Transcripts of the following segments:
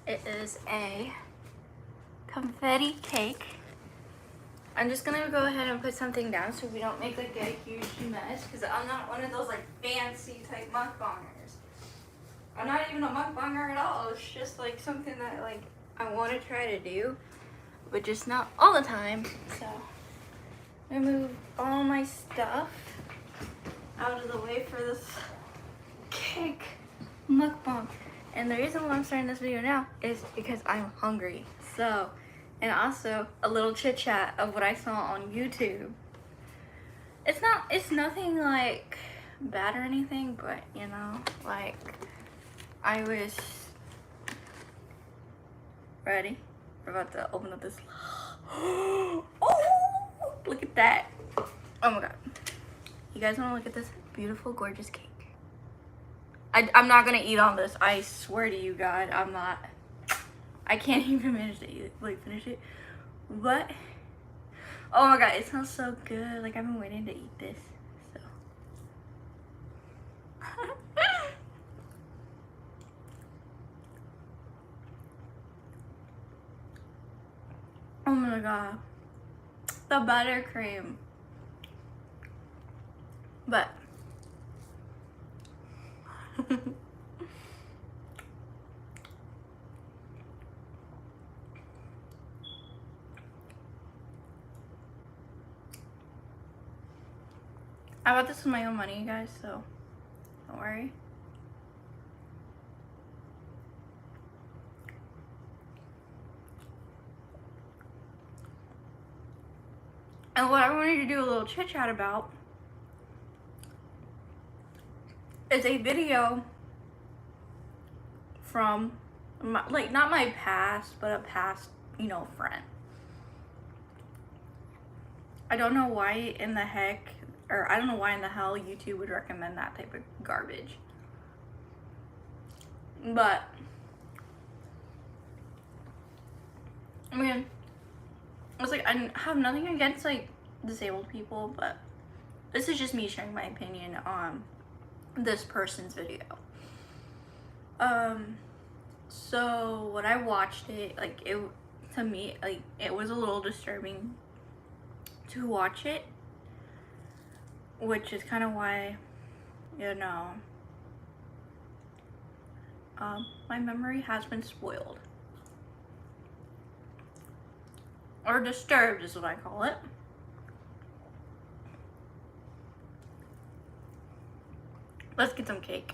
It is a confetti cake. I'm just gonna go ahead and put something down so we don't make like a huge mess, because I'm not one of those like fancy type mukbangers. I'm not even a mukbanger at all. It's just like something that like I want to try to do, but just not all the time. So I'm gonna move all my stuff out of the way for this cake mukbang. And the reason why I'm starting this video now is because I'm hungry. So, and also a little chit chat of what I saw on YouTube. It's nothing like bad or anything, but you know, like I was ready. We're about to open up this. Oh, look at that. Oh my God. You guys want to look at this beautiful, gorgeous cake? I'm not gonna eat on this. I swear to you, God, I'm not. I can't even manage to eat it, like finish it. But oh my God, it smells so good. Like I've been waiting to eat this. So. Oh my God, the buttercream. But I bought this with my own money, you guys, so don't worry. And what I wanted to do a little chit chat about is a video from like not my past, but a past, you know, friend. I don't know why in the heck, or I don't know why in the hell YouTube would recommend that type of garbage. But I mean, it's like I have nothing against like disabled people, but this is just me sharing my opinion on this person's video. So when I watched it, like it, to me, like it was a little disturbing to watch it, which is kind of why, you know, my memory has been spoiled. Or disturbed is what I call it. Let's get some cake.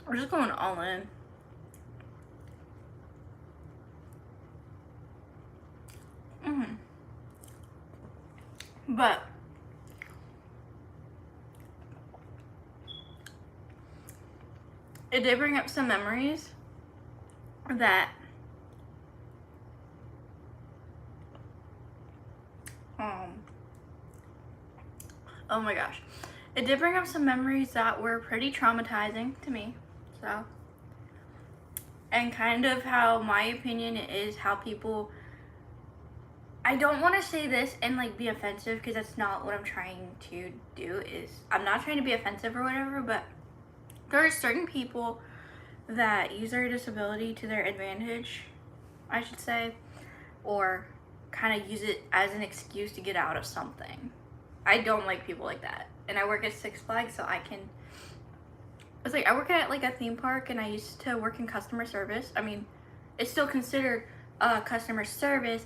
We're just going all in. But it did bring up some memories that oh my gosh, it did bring up some memories that were pretty traumatizing to me. So, and kind of how my opinion is how people, I don't want to say this and like be offensive, because that's not what I'm trying to do. Is I'm not trying to be offensive or whatever, but there are certain people that use their disability to their advantage, I should say, or kind of use it as an excuse to get out of something. I don't like people like that. And I work at Six Flags, so I can, it's like I work at like a theme park, and I used to work in customer service. I mean, it's still considered customer service,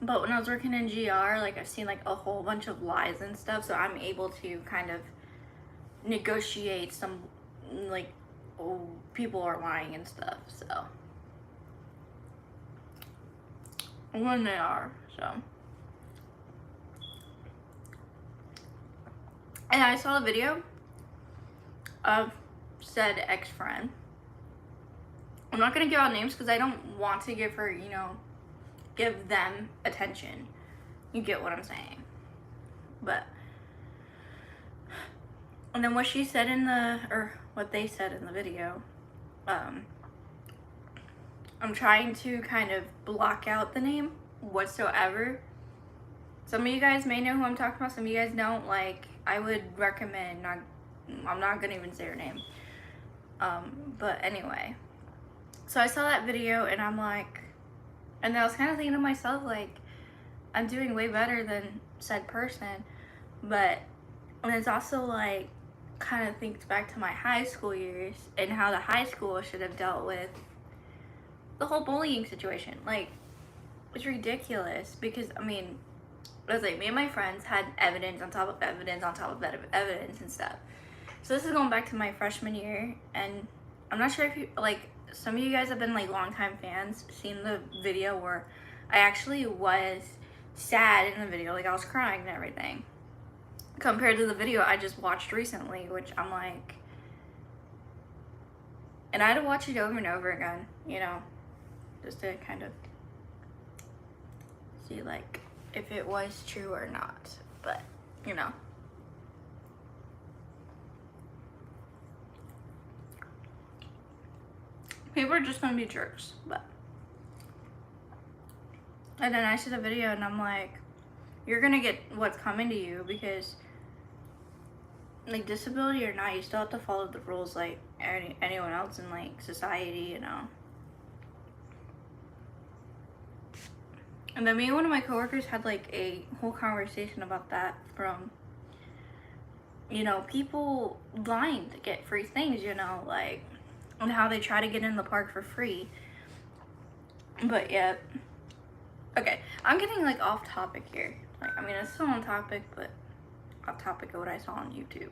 but when I was working in GR, like I've seen like a whole bunch of lies and stuff, so I'm able to kind of negotiate some, like, oh, people are lying and stuff, so when they are, so. And I saw a video of said ex-friend. I'm not gonna give out names because I don't want to give her, you know, give them attention. You get what I'm saying. But, and then what she said in the, or what they said in the video, I'm trying to kind of block out the name whatsoever, Some of you guys may know who I'm talking about, some of you guys don't. Like, I would recommend, I'm not gonna even say her name. But anyway, so I saw that video and I'm like, and I was kind of thinking to myself, like, I'm doing way better than said person. But and it's also like, kind of thinks back to my high school years and how the high school should have dealt with the whole bullying situation. Like, it's ridiculous because, I mean, it was like me and my friends had evidence on top of evidence on top of evidence and stuff. So this is going back to my freshman year, and I'm not sure if you, like, some of you guys have been like longtime fans, seen the video where I actually was sad in the video, like I was crying and everything, compared to the video I just watched recently, which I'm like, and I had to watch it over and over again, you know, just to kind of see like if it was true or not. But you know, people are just gonna be jerks. But and then I see the video and I'm like, you're gonna get what's coming to you, because like, disability or not, you still have to follow the rules like anyone else in like society, you know. And then me and one of my coworkers had like a whole conversation about that, from, you know, people lying to get free things, you know, like, and how they try to get in the park for free. But yeah, okay, I'm getting like off topic here. Like, I mean, it's still on topic, but off topic of what I saw on YouTube.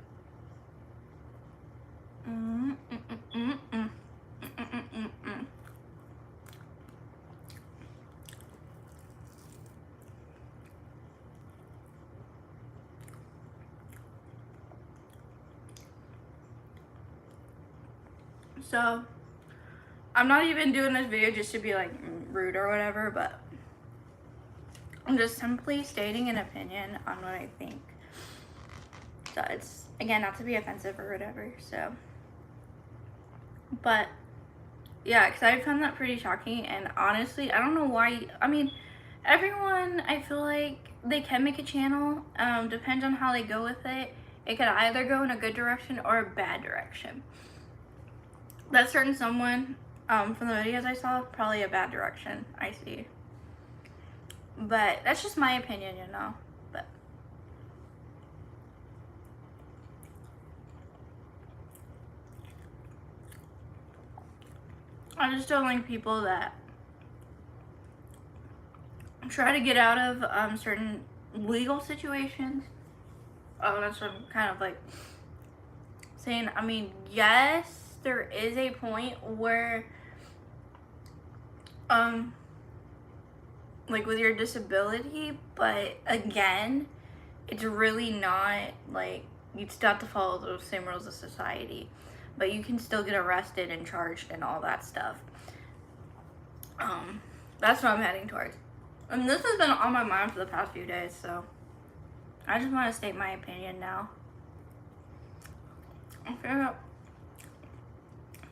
So, I'm not even doing this video just to be like rude or whatever, but I'm just simply stating an opinion on what I think. So it's, again, not to be offensive or whatever, so. But, yeah, because I found that pretty shocking, and honestly, I don't know why, I mean, everyone, I feel like they can make a channel, depends on how they go with it. It could either go in a good direction or a bad direction. That certain someone, from the videos I saw, probably a bad direction, I see. But that's just my opinion, you know. But I just don't like people that try to get out of certain legal situations. That's what I'm kind of like saying. I mean, yes, there is a point where like with your disability, but again, it's really not like, you'd still have to follow those same rules of society, but you can still get arrested and charged and all that stuff. That's what I'm heading towards, and this has been on my mind for the past few days, so I just want to state my opinion now. Okay,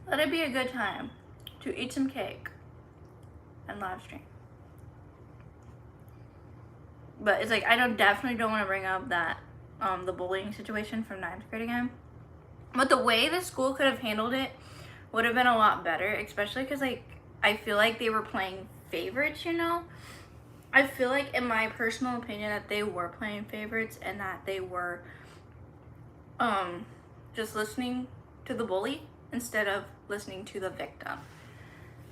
let it be a good time to eat some cake and live stream. But it's like, I definitely don't want to bring up that the bullying situation from 9th grade again. But the way the school could have handled it would have been a lot better, especially because, like, I feel like they were playing favorites, you know? I feel like, in my personal opinion, that they were playing favorites, and that they were just listening to the bully instead of listening to the victim.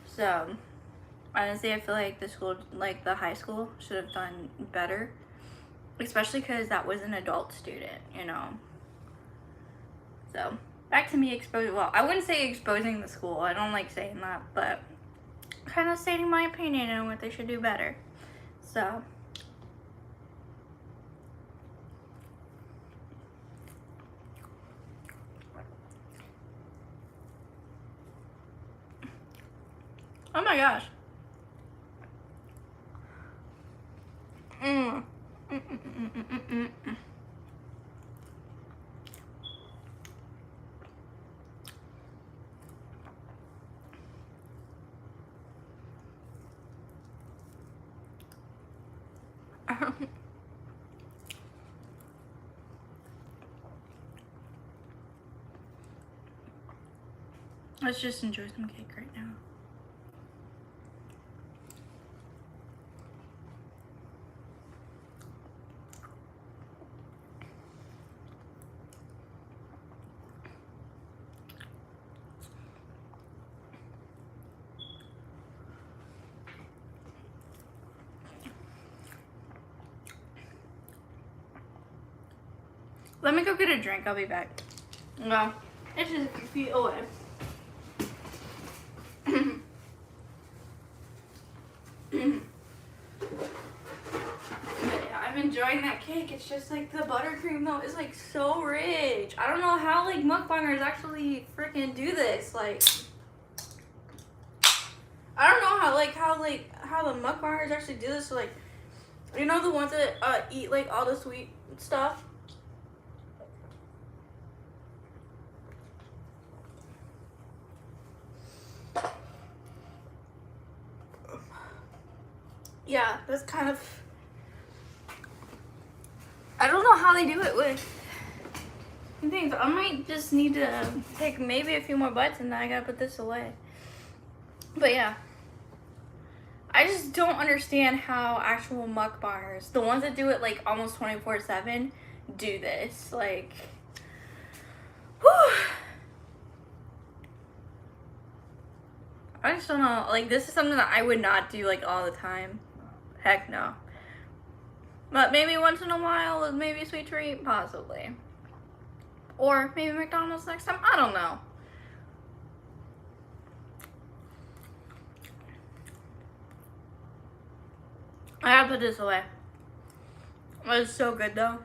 So honestly, I feel like the school, like the high school, should have done better, especially because that was an adult student, you know. So back to me exposing, well, I wouldn't say exposing the school, I don't like saying that, but kind of stating my opinion on what they should do better. So oh my gosh. Let's just enjoy some cake right now. Let me go get a drink. I'll be back. No, it's just a few feet away. I'm enjoying that cake. It's just like the buttercream though is like so rich. I don't know how like mukbangers actually freaking do this. Like, I don't know how the mukbangers actually do this. Like, you know, the ones that eat like all the sweet stuff. Yeah, that's kind of, I don't know how they do it with things. I might just need to take maybe a few more bites and then I gotta put this away. But yeah, I just don't understand how actual mukbangers, the ones that do it like almost 24/7, do this. Like, whew. I just don't know. Like, this is something that I would not do like all the time. Heck no. But maybe once in a while, maybe a sweet treat, possibly. Or maybe McDonald's next time, I don't know. I gotta put this away. It's so good though.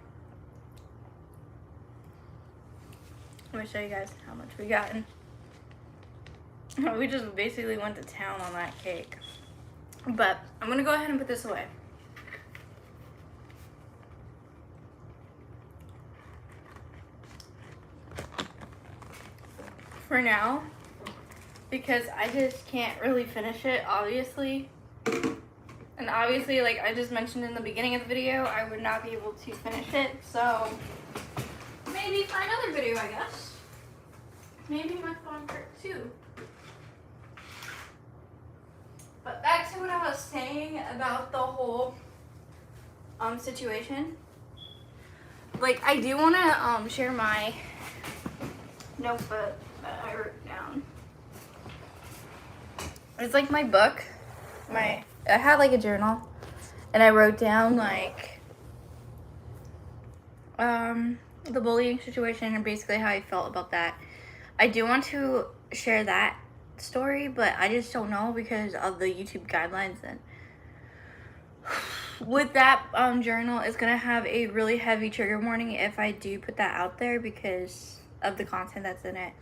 Let me show you guys how much we gotten. We just basically went to town on that cake. But I'm gonna go ahead and put this away. For now, because I just can't really finish it, obviously. And obviously, like I just mentioned in the beginning of the video, I would not be able to finish it. So maybe for another video, I guess. Maybe my phone part 2. But back to what I was saying about the whole situation. Like, I do want to share my notebook that I wrote down. It's like my book. I had like a journal, and I wrote down like the bullying situation and basically how I felt about that. I do want to share that story, but I just don't know because of the YouTube guidelines. And with that journal, it's gonna have a really heavy trigger warning if I do put that out there because of the content that's in it.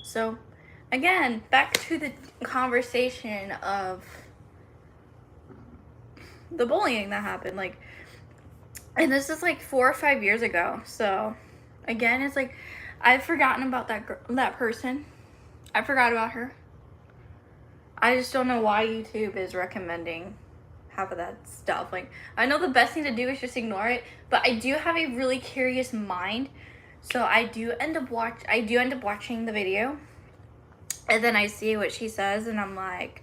So again, back to the conversation of the bullying that happened, like, and this is like 4 or 5 years ago. So again, it's like I've forgotten about that person. I forgot about her. I just don't know why YouTube is recommending half of that stuff. Like, I know the best thing to do is just ignore it, but I do have a really curious mind, so I do end up watching the video, and then I see what she says, and I'm like,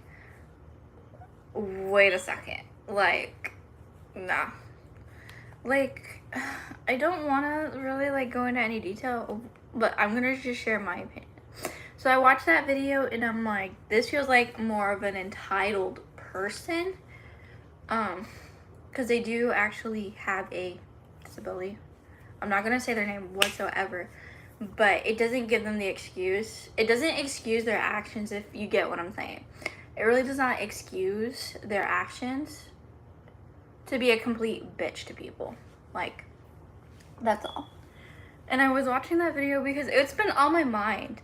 wait a second, like, nah. Like, I don't want to really like go into any detail, but I'm gonna just share my opinion. So I watched that video and I'm like, this feels like more of an entitled person, because they do actually have a disability. I'm not gonna say their name whatsoever, but it doesn't give them the excuse. It doesn't excuse their actions, if you get what I'm saying. It really does not excuse their actions to be a complete bitch to people. Like, that's all. And I was watching that video because it's been on my mind.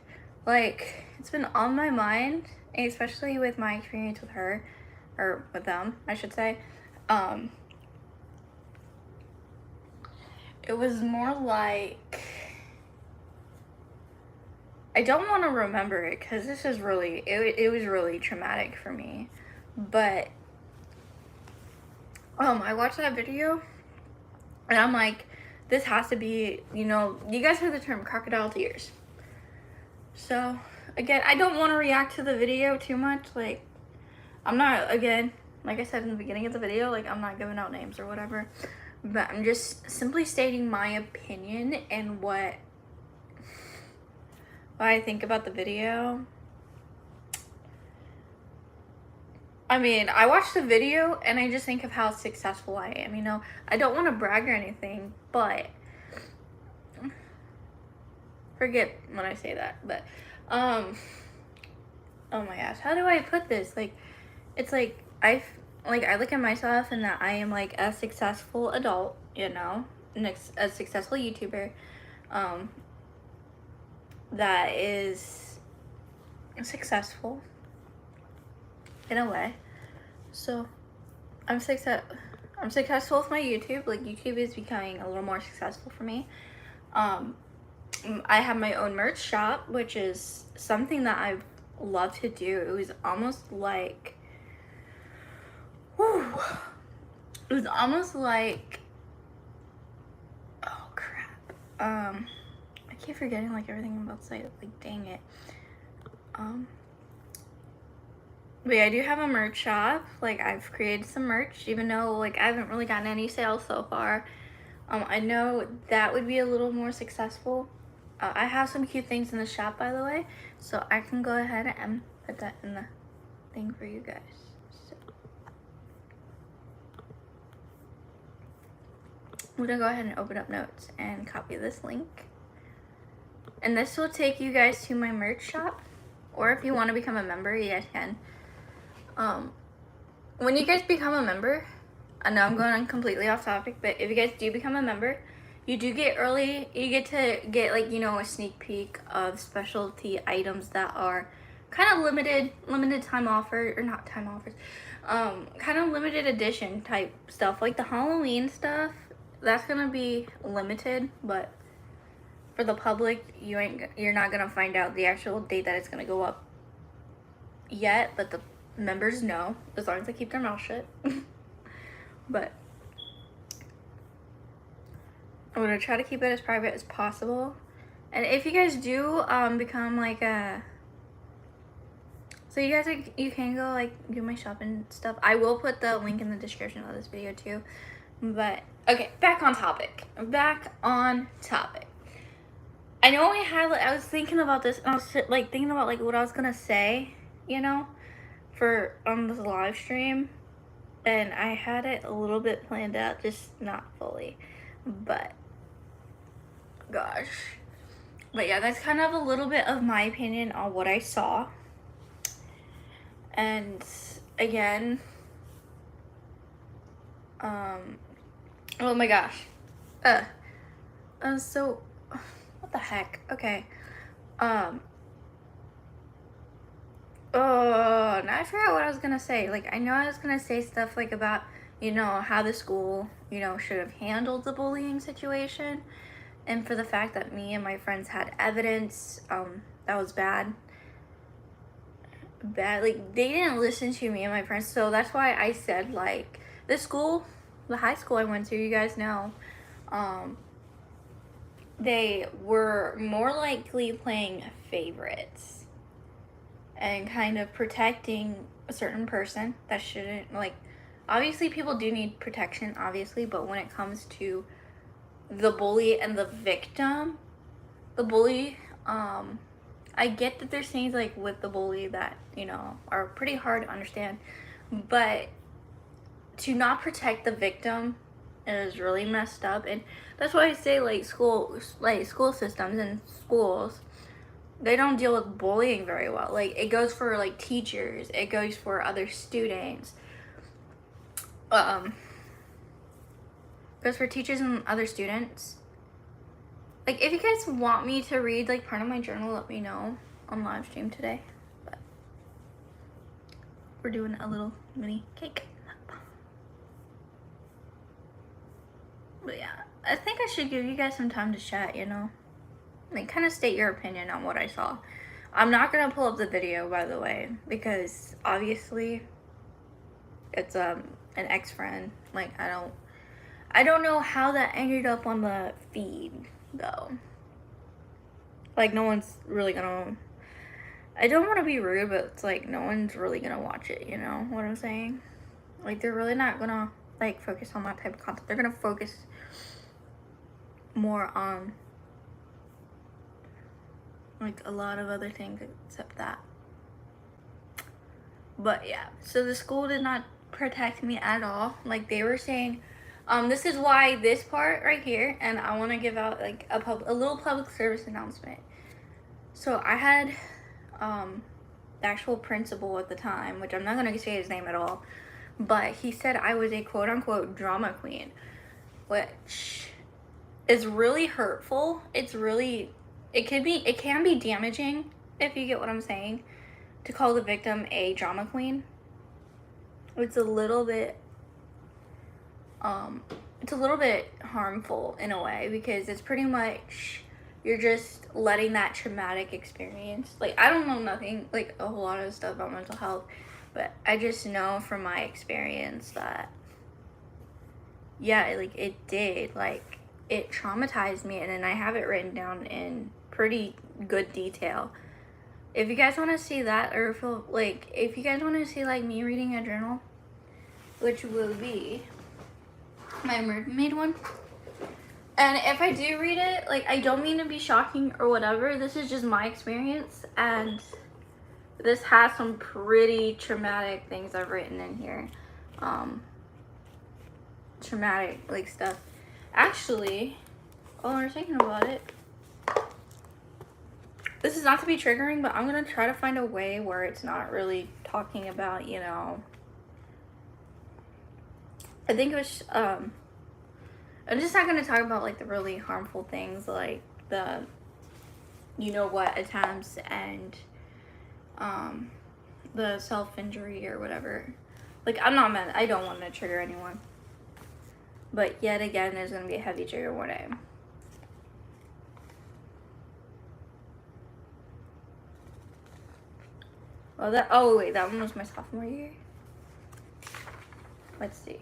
Like, it's been on my mind, especially with my experience with her, or with them, I should say. It was more like, I don't want to remember it because this is really, it was really traumatic for me. But I watched that video and I'm like, this has to be, you know, you guys heard the term crocodile tears. So again, I don't want to react to the video too much. Like, I'm not, again, like I said in the beginning of the video, like, I'm not giving out names or whatever. But I'm just simply stating my opinion and what I think about the video. I mean, I watched the video and I just think of how successful I am, you know? I don't want to brag or anything, but forget when I say that, but oh my gosh, how do I put this? Like, it's like I look at myself and that I am like a successful adult, you know, a successful YouTuber that is successful in a way. So I'm successful with my YouTube. Like, YouTube is becoming a little more successful for me. I have my own merch shop, which is something that I've loved to do. It was almost like, oh crap. I keep forgetting like everything I'm about to say. Like, dang it. But yeah, I do have a merch shop. Like, I've created some merch, even though like I haven't really gotten any sales so far. I know that would be a little more successful. I have some cute things in the shop, by the way, so I can go ahead and put that in the thing for you guys. So I'm gonna go ahead and open up notes and copy this link. And this will take you guys to my merch shop, or if you want to become a member, you guys can. When you guys become a member, I know I'm going completely off topic, but if you guys do become a member, you do get you get to get like, you know, a sneak peek of specialty items that are kind of limited time offer, or not time offers, kind of limited edition type stuff. Like the Halloween stuff, that's gonna be limited, but for the public, you're not gonna find out the actual date that it's gonna go up yet, but the members know, as long as they keep their mouth shut. But I'm gonna try to keep it as private as possible. And if you guys do become like so you guys you can go like do my shopping stuff. I will put the link in the description of this video too. But okay, back on topic. I know I was thinking about this, and I was like thinking about like what I was gonna say, you know, for this live stream, and I had it a little bit planned out, just not fully. But gosh, but yeah, that's kind of a little bit of my opinion on what I saw. And again, oh my gosh, so what the heck? Okay, oh, now I forgot what I was gonna say. Like, I know I was gonna say stuff like about, you know, how the school, you know, should have handled the bullying situation, and for the fact that me and my friends had evidence, that was bad. Like, they didn't listen to me and my friends, so that's why I said, like, the high school I went to, you guys know, they were more likely playing favorites and kind of protecting a certain person that shouldn't. Like, obviously people do need protection, obviously, but when it comes to the bully and the victim, the bully, I get that there's things like with the bully that, you know, are pretty hard to understand, but to not protect the victim is really messed up. And that's why I say like school systems and schools, they don't deal with bullying very well. Like, it goes for like teachers, it goes for other students, goes for teachers and other students. Like, if you guys want me to read like part of my journal, let me know on live stream today. But we're doing a little mini cake. But yeah, I think I should give you guys some time to chat, you know, like kind of state your opinion on what I saw. I'm not gonna pull up the video, by the way, because obviously it's an ex-friend. Like, I don't know how that ended up on the feed though. Like, no one's really gonna I don't want to be rude, but it's like no one's really gonna watch it, you know what I'm saying? Like, they're really not gonna like focus on that type of content. They're gonna focus more on like a lot of other things except that. But yeah, so the school did not protect me at all. Like, they were saying, this is why this part right here, and I want to give out like a little public service announcement. So I had the actual principal at the time, which I'm not gonna say his name at all, but he said I was a quote unquote drama queen, which is really hurtful. It can be damaging, if you get what I'm saying, to call the victim a drama queen. It's a little bit harmful in a way, because it's pretty much you're just letting that traumatic experience, like, I don't know nothing, like, a whole lot of stuff about mental health, but I just know from my experience that, yeah, like, it did, like, it traumatized me, and then I have it written down in pretty good detail. If you guys want to see that, or if you guys want to see like me reading a journal, which will be my mermaid one, and if I do read it, like, I don't mean to be shocking or whatever, this is just my experience, and this has some pretty traumatic things I've written in here. Traumatic like stuff. Actually, while we're thinking about it, this is not to be triggering, but I'm gonna try to find a way where it's not really talking about, you know, I think it was, I'm just not gonna talk about like the really harmful things, like the, you know what, attempts and, the self-injury or whatever. Like, I don't want to trigger anyone. But yet again, there's gonna be a heavy trigger warning. Well, that one was my sophomore year. Let's see.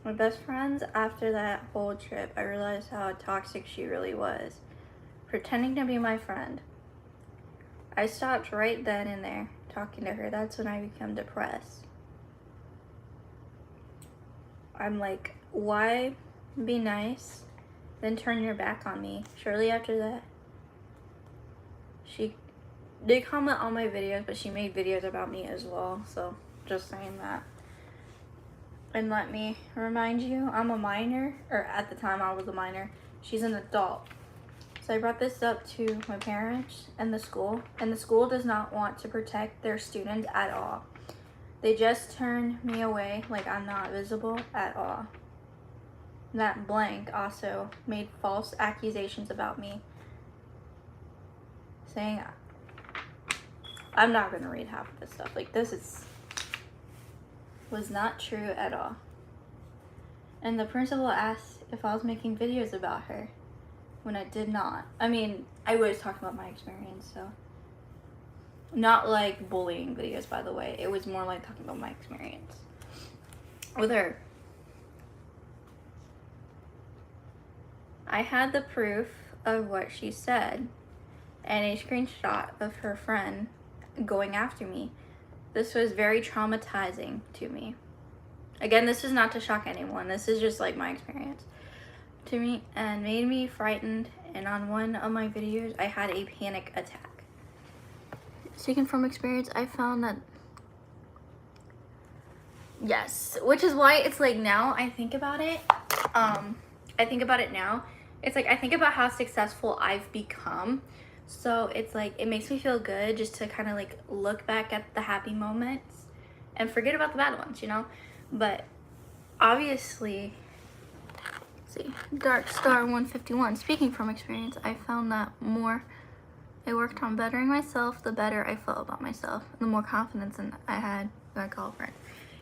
My best friends, after that whole trip, I realized how toxic she really was, pretending to be my friend. I stopped right then and there talking to her. That's when I became depressed. I'm like, why be nice, then turn your back on me? Shortly after that, she did comment on my videos, but she made videos about me as well, so just saying that. And let me remind you, I'm a minor, or at the time I was a minor. She's an adult. So I brought this up to my parents and the school does not want to protect their students at all. They just turn me away like I'm not visible at all. That blank also made false accusations about me, saying, I'm not gonna read half of this stuff. Like, was not true at all. And the principal asked if I was making videos about her, when I did not. I mean, I was talking about my experience, so. Not like bullying videos, by the way. It was more like talking about my experience with her. I had the proof of what she said and a screenshot of her friend going after me. This was very traumatizing to me. Again, this is not to shock anyone. This is just like my experience to me, and made me frightened. And on one of my videos, I had a panic attack. Speaking from experience, I found that, yes, which is why it's like now I think about it. I think about it now. It's like I think about how successful I've become. So it's like it makes me feel good just to kind of like look back at the happy moments and forget about the bad ones, you know? But obviously, let's see, Dark Star 151. Speaking from experience, I found that more I worked on bettering myself, the better I felt about myself, the more confidence I had when I called friends.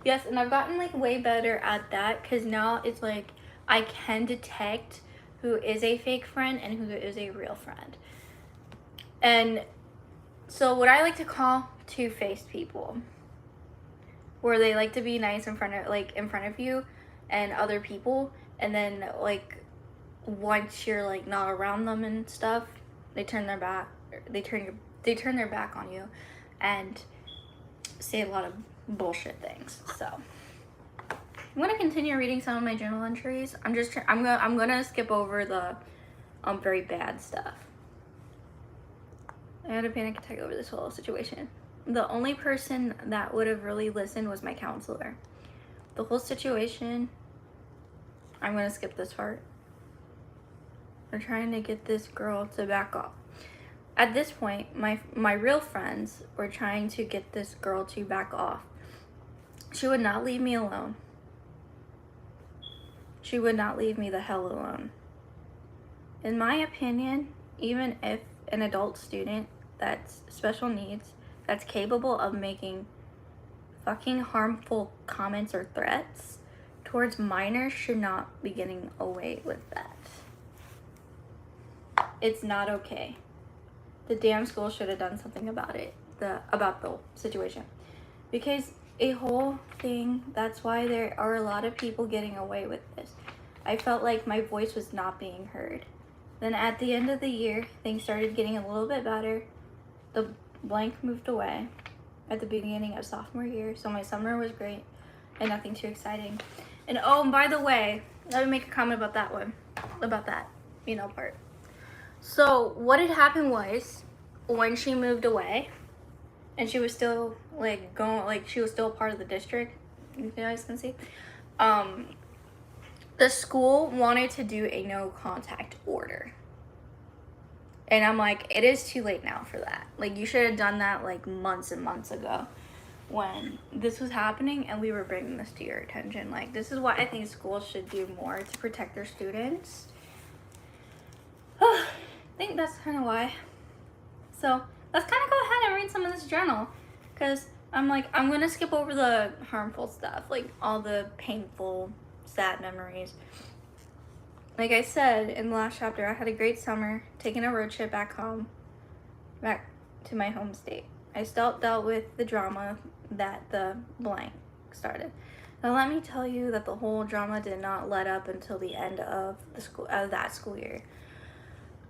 Yes, and I've gotten like way better at that, because now it's like I can detect who is a fake friend and who is a real friend. And so what I like to call two-faced people, where they like to be nice in front of you and other people, and then like once you're like not around them and stuff, they turn their back, they turn they turn their back on you and say a lot of bullshit things. So I'm gonna continue reading some of my journal entries. I'm gonna skip over the very bad stuff. I had a panic attack over this whole situation. The only person that would have really listened was my counselor. The whole situation, I'm gonna skip this part. They're trying to get this girl to back off. At this point, my real friends were trying to get this girl to back off. She would not leave me alone. She would not leave me the hell alone. In my opinion, even if an adult student that's special needs, that's capable of making fucking harmful comments or threats towards minors, should not be getting away with that. It's not okay. The damn school should have done something about it, about the situation. Because a whole thing, that's why there are a lot of people getting away with this. I felt like my voice was not being heard. Then at the end of the year, things started getting a little bit better. The blank moved away at the beginning of sophomore year, so my summer was great and nothing too exciting. And oh, and by the way, let me make a comment about that one, about that, part. So what had happened was, when she moved away, and she was still she was still a part of the district, you guys can see, the school wanted to do a no contact order. And I'm like, it is too late now for that. Like, you should have done that like months and months ago when this was happening and we were bringing this to your attention. Like, this is what I think schools should do more to protect their students. I think that's kind of why. So let's kind of go ahead and read some of this journal, because I'm going to skip over the harmful stuff, like all the painful, sad memories. Like I said in the last chapter, I had a great summer taking a road trip back to my home state. I still dealt with the drama that the blank started. Now let me tell you that the whole drama did not let up until the end of that school year.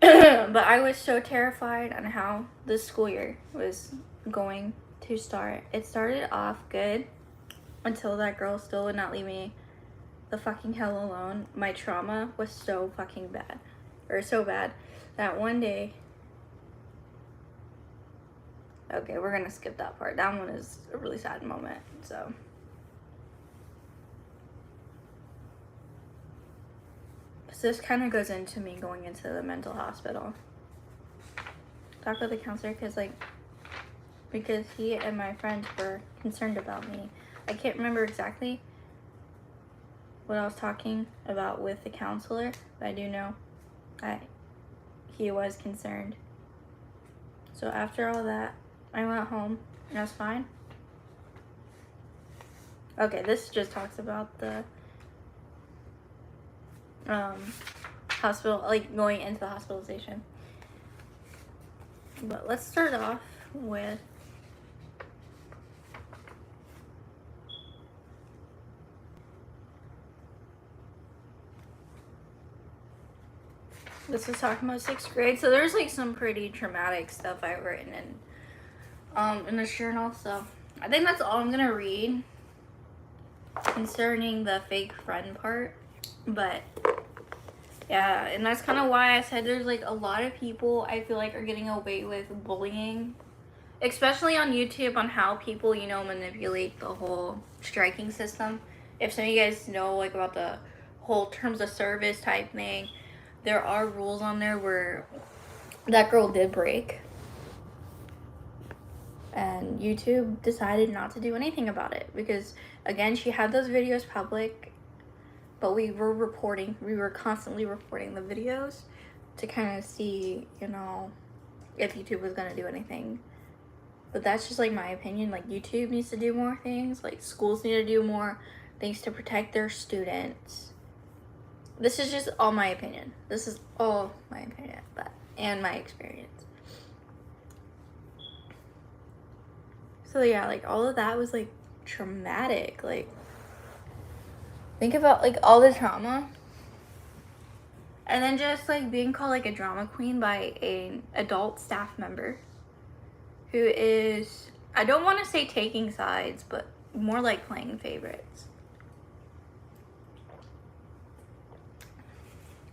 But I was so terrified on how this school year was going to start. It started off good until that girl still would not leave me the fucking hell alone. My trauma was so fucking bad, or so bad, that one day, okay, we're gonna skip that part. That one is a really sad moment, so. So this kind of goes into me going into the mental hospital. Talk with the counselor, because he and my friends were concerned about me. I can't remember exactly what I was talking about with the counselor, but I do know he was concerned. So after all that, I went home and I was fine. Okay, this just talks about the hospital, like going into the hospitalization. But let's start off with this is talking about 6th grade. So there's like some pretty traumatic stuff I've written in this journal. So I think that's all I'm gonna read concerning the fake friend part. But yeah, and that's kind of why I said there's like a lot of people I feel like are getting away with bullying, especially on YouTube, on how people, manipulate the whole striking system. If some of you guys know like about the whole terms of service type thing, there are rules on there where that girl did break, and YouTube decided not to do anything about it because, again, she had those videos public. But we were constantly reporting the videos to kind of see, if YouTube was going to do anything. But that's just like my opinion. Like, YouTube needs to do more things. Like, schools need to do more things to protect their students. This is just all my opinion. This is all my opinion, and my experience. So yeah, like all of that was like traumatic. Like, think about like all the trauma, and then just like being called like a drama queen by an adult staff member. who is, I don't want to say taking sides, but more like playing favorites.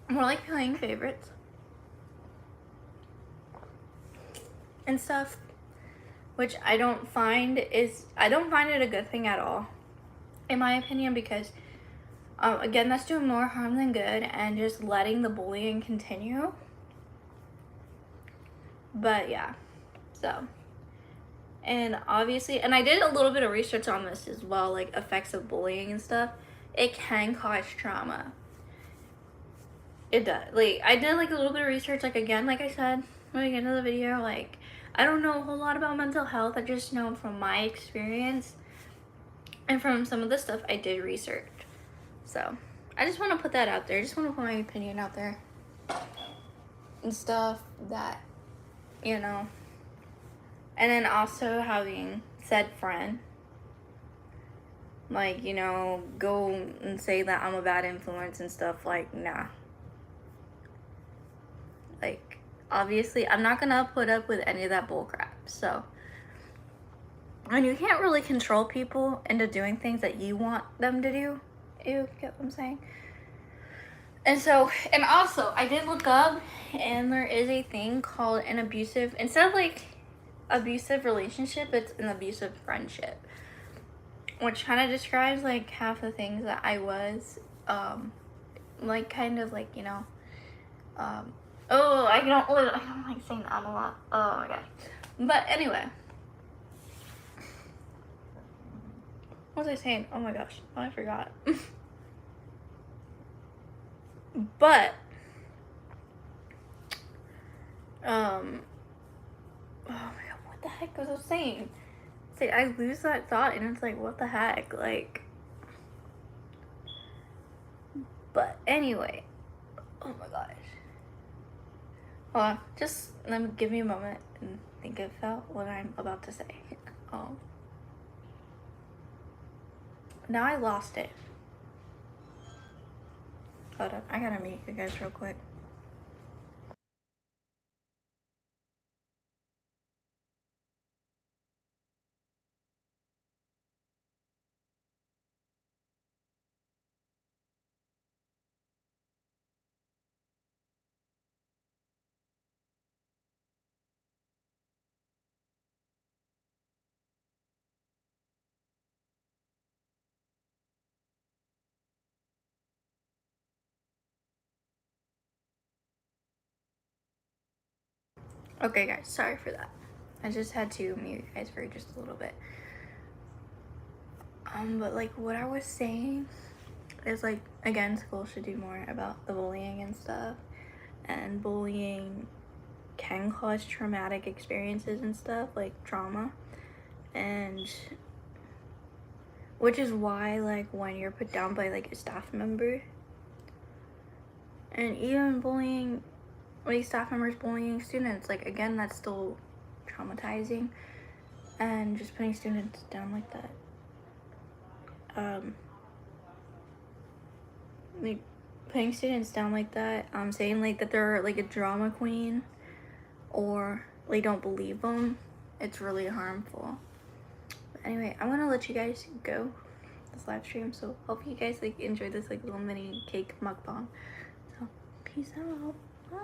More like playing favorites and stuff, which I don't find it a good thing at all, in my opinion, because again, that's doing more harm than good and just letting the bullying continue. But yeah, so, and obviously, and I did a little bit of research on this as well, like effects of bullying and stuff. It can cause trauma. It does. Like, I did like a little bit of research, like again, like I said when we get into the video, like I don't know a whole lot about mental health. I just know from my experience and from some of the stuff I did research. So I just want to put that out there. I just want to put my opinion out there and stuff that, you know. And then also having said friend, like, you know, go and say that I'm a bad influence and stuff, like, nah. Like, obviously, I'm not gonna put up with any of that bullcrap, so. And you can't really control people into doing things that you want them to do. You get what I'm saying? And so, and also, I did look up, and there is a thing called an abusive, instead of like abusive relationship, it's an abusive friendship, which kind of describes like half the things that I was, like kind of like, you know, oh, I don't like saying that a lot. Oh my gosh. But anyway, what was I saying? Oh my gosh, oh, I forgot. But, oh my god, what the heck was I saying? It's like, I lose that thought and it's like, what the heck? Like, but anyway, oh my gosh. Hold on, just let me, give me a moment and think about what I'm about to say. Oh. Now I lost it. Hold on, I gotta meet you guys real quick. Okay guys, sorry for that. I just had to mute you guys for just a little bit. But like what I was saying is like, again, school should do more about the bullying and stuff. And bullying can cause traumatic experiences and stuff, like trauma. And which is why like when you're put down by like a staff member, and even bullying, like staff members bullying students, like again, that's still traumatizing. And just putting students down like that, like putting students down like that, saying like that they're like a drama queen or like don't believe them, it's really harmful. But anyway, I'm gonna let you guys go this live stream, so hope you guys like enjoy this like little mini cake mukbang. So peace out, bye.